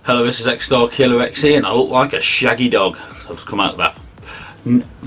Hello, this is X-Star Killer XE and I look like a shaggy dog. I've just come out of the bath.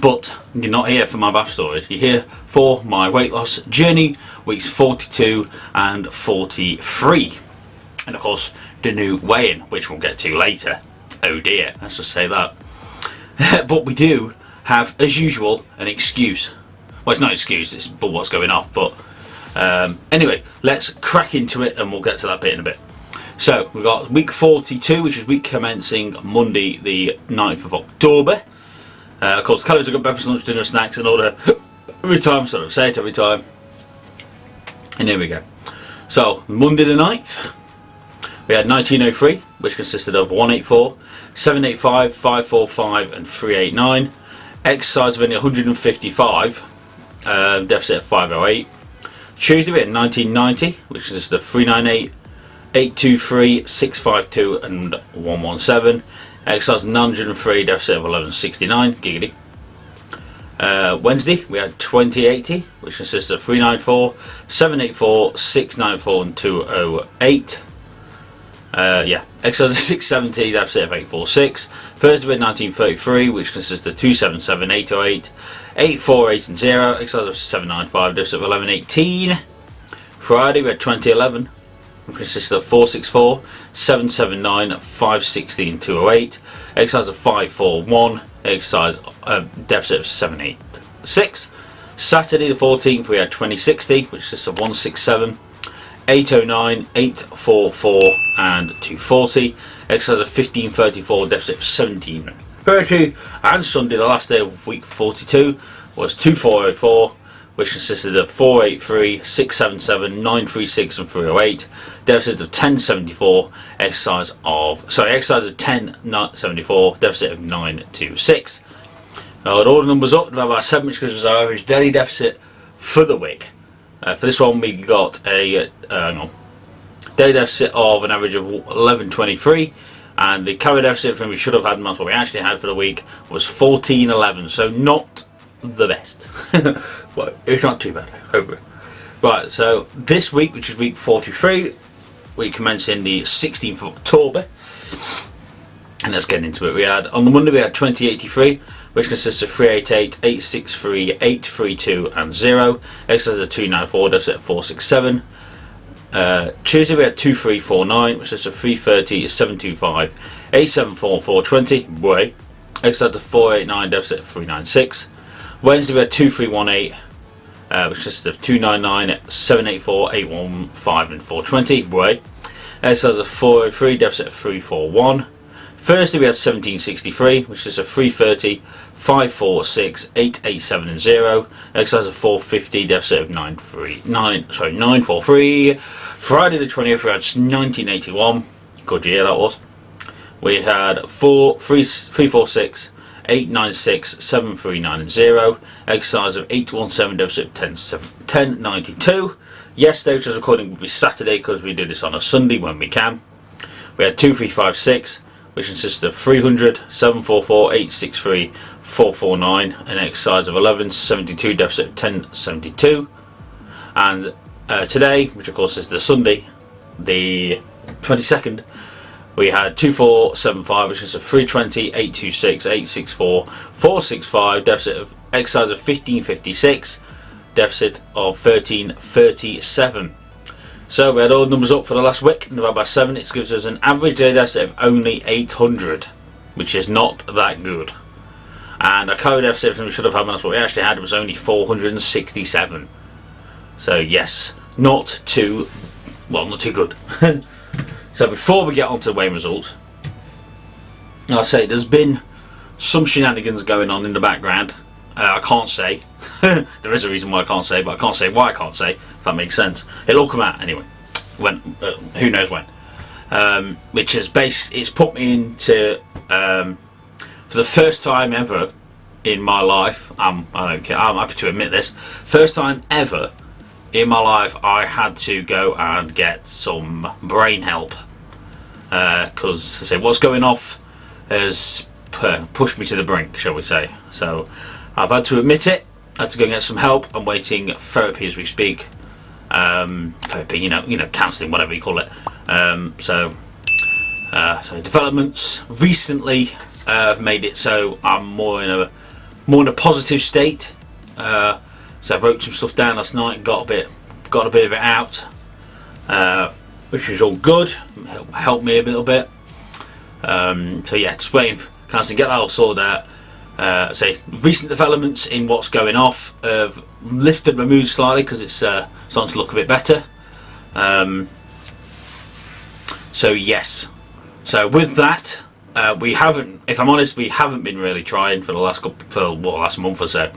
But you're not here for my bath stories. You're here for my weight loss journey, weeks 42 and 43. And of course, the new weigh-in, which we'll get to later. Oh dear, let's just say that. But we do have, as usual, an excuse. Well, it's not an excuse, it's but what's going off. But anyway, let's crack into it and we'll get to that bit in a bit. So, we've got week 42, which is week commencing Monday the 9th of October. Of course, the calories have got breakfast, lunch, dinner, snacks in order every time, sort of say it every time. And here we go. So, Monday the 9th, we had 1903, which consisted of 184, 785, 545 and 389. Exercise of only 155, deficit of 508. Tuesday we had 1990, which consisted of 398, 823, 652 and 117. Exercise 903, deficit of 1169, giggity. Wednesday we had 2080, which consists of 394, 784, 694 and 208. Exercise 670, deficit of 846. Thursday we had 1933, which consists of 277, 808, 848 and 0. Exercise of 795, deficit of 1118. Friday we had 2011, which consists of 464, 779, 560 and 208. Exercise of 541. Exercise deficit of 786. Saturday the 14th we had 2060, which consists of 167, 809, 844 and 240. Exercise of 1534, deficit of 1730. And Sunday, the last day of week 42, was 2404, which consisted of 483, 677, 936 and 308. Deficit of 1074, exercise of 1074, deficit of 926. Now, with all the numbers up, divided by 7, which gives us our average daily deficit for the week. For this one, we got a daily deficit of an average of 1123, and the calorie deficit from we should have had, and that's what we actually had for the week, was 1411. So not the best. Well, it's not too bad, hopefully. Right, so this week, which is week 43, we commence in the 16th of October, and let's get into it. We had on the Monday we had 2083, which consists of 388, 863, 832 and 0. Exercise of 294, deficit of 467. Tuesday we had 2349, which is a 330, 725, 874, 420. Way. Exercise of 489, deficit of 396. Wednesday we had 2318, which consists of 299, 784, 815 and 420. Way. Exercise of 403, deficit of 341. Thursday we had 1763, which is a 330, 546, 887 and 0. Exercise of 450, deficit of 943. Friday the 20th we had 1981. Good year that was. We had 346, 896, 739 and 0. Exercise of 817, deficit of 1092. Yesterday, which is recording, will be Saturday because we do this on a Sunday when we can. We had 2356, which consists of 300, 744, 863, 449, an exercise of 1172, deficit of 1072. And today, which of course is the Sunday, the 22nd, we had 2475, which is a 320, 826, 864, 465, deficit of exercise of 1556, deficit of 1337. So we had all the numbers up for the last week, and divided by 7, it gives us an average daily deficit of only 800, which is not that good. And our calorie deficit, we should have had, that's what we actually had, was only 467. So yes, not too good. So before we get on to the weighing results, I'll say there's been some shenanigans going on in the background. I can't say. There is a reason why I can't say, but I can't say why I can't say, if that makes sense. It'll all come out anyway. When who knows when. Which is it's put me into for the first time ever in my life. I don't care. I'm happy to admit this. First time ever in my life, I had to go and get some brain help because I say what's going off has pushed me to the brink, shall we say. So I've had to admit it. I had to go and get some help. I'm waiting therapy as we speak. Therapy, you know, counselling, whatever you call it. So So developments recently have made it so I'm more in a positive state. So I wrote some stuff down last night, got a bit of it out, which was all good. Helped me a little bit. So yeah, just waiting, can't get that all sorted out. Say recent developments in what's going off have lifted my mood slightly because it's starting to look a bit better. So yes, so with that, we haven't, if I'm honest, we haven't been really trying for the last month or so.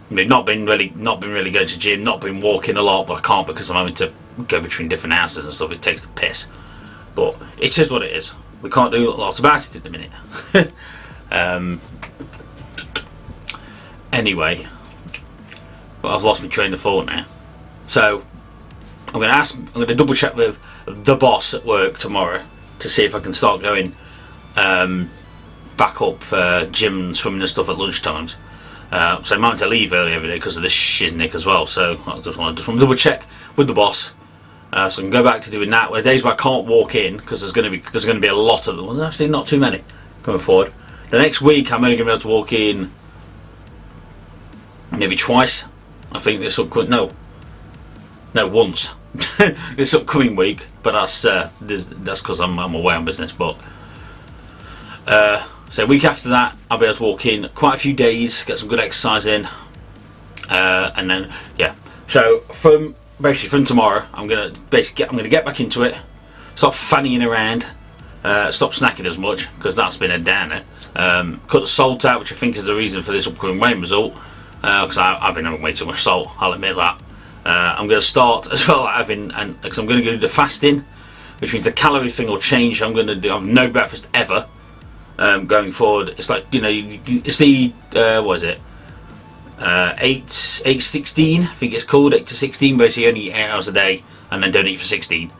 We've not been really going to gym, not been walking a lot, but I can't because I'm having to go between different houses and stuff. It takes the piss, but it is what it is. We can't do a lot about it at the minute. Anyway, but I've lost my train of thought now. So I'm going to double check with the boss at work tomorrow to see if I can start going back up for gym and swimming and stuff at lunchtimes. So I might have to leave early every day because of this shiznick as well. So I just want to double check with the boss, so I can go back to doing that. Where days where I can't walk in because there's going to be a lot of them. Well, actually, not too many coming forward. The next week I'm only going to be able to walk in maybe twice. I think this once this upcoming week. But that's because I'm away on business. But so week after that, I'll be able to walk in quite a few days, get some good exercise in, and then yeah. So from tomorrow, I'm gonna get back into it, stop fannying around, stop snacking as much because that's been a downer. Cut the salt out, which I think is the reason for this upcoming weighing result, because I've been having way too much salt. I'll admit that. I'm going to start as well because I'm going to do the fasting, which means the calorie thing will change. I'm going to have no breakfast ever. Going forward, it's like, it's the what is it? 8-16, I think it's called 8 to 16. Basically, only eat 8 hours a day, and then don't eat for 16.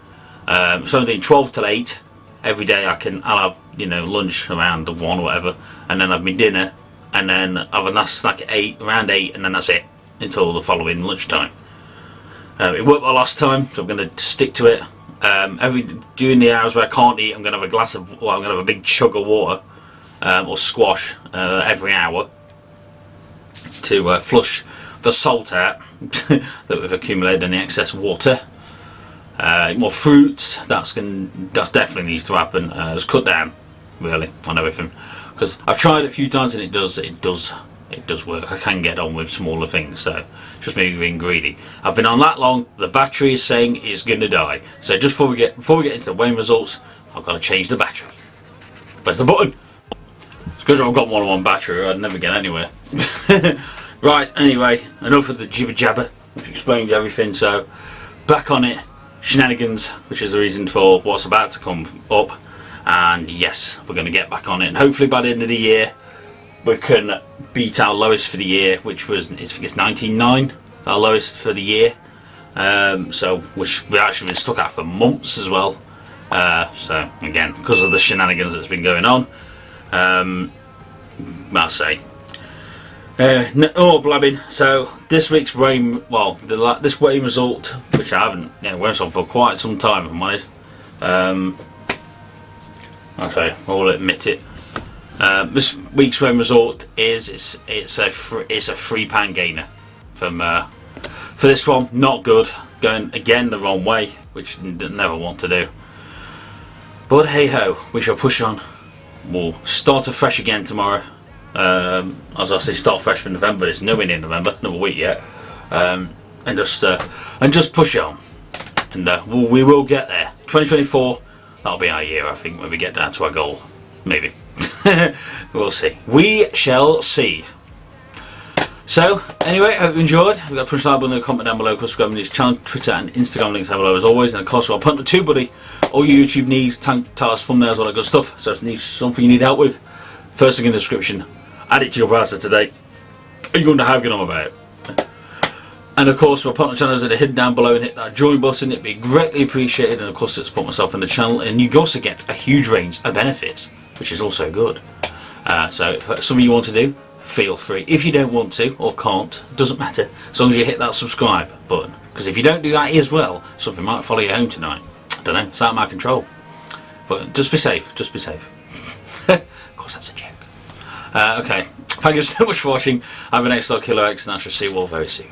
So I'm doing 12 till 8 every day. I'll have lunch around 1 or whatever, and then have my dinner, and then have a nice snack at around 8, and then that's it until the following lunchtime. It worked well last time, so I'm going to stick to it. During the hours where I can't eat, I'm going to have a big chug of water or squash every hour to flush the salt out that we've accumulated in the excess water. More fruits. That's definitely needs to happen. Just cut down really on everything because I've tried it a few times and it does work. I can get on with smaller things, so just me being greedy. I've been on that long. The battery is saying it's going to die. So just before we get into the weighing results, I've got to change the battery. Press the button. It's because I've got more than one battery. I'd never get anywhere. Right. Anyway, enough of the jibber jabber. I've explained everything. So back on it. Shenanigans, which is the reason for what's about to come up. And yes, we're going to get back on it. And hopefully by the end of the year, we can beat our lowest for the year, which was, I think it's 19.9, our lowest for the year. So which we've actually been stuck at for months as well. So again, because of the shenanigans that's been going on, I'll say. Blabbing. So this week's this weighing result, which I haven't worked on for quite some time, if I'm honest. Okay, I'll admit it. This week's weighing result is it's a £3 gainer for this one. Not good. Going again the wrong way, which I never want to do. But hey ho, we shall push on. We'll start afresh again tomorrow. As I say, start fresh for November. It's nowhere near November, another week yet. And just push on, and we will get there. 2024, that'll be our year, I think, when we get down to our goal. Maybe. We'll see. We shall see. So, anyway, I hope you enjoyed. We've got to push the like button in the comment down below, subscribe to his channel, Twitter and Instagram links down below as always, and of course I'll put the TubeBuddy, all your YouTube needs, titles, thumbnails, all that good stuff. So if it's something you need help with, first thing in the description, add it to your browser today. You're going to have good on about it. And of course, my partner channels that are hidden down below, and hit that join button. It'd be greatly appreciated. And of course, to support myself in the channel, and you also get a huge range of benefits, which is also good. So if that's something you want to do, feel free. If you don't want to or can't, doesn't matter, as long as you hit that subscribe button. Because if you don't do that as well, something might follow you home tonight. I don't know. It's out of my control. But just be safe, just be safe. Of course, that's a joke. Okay, thank you so much for watching. I've been XLKillerX, and I shall see you all very soon.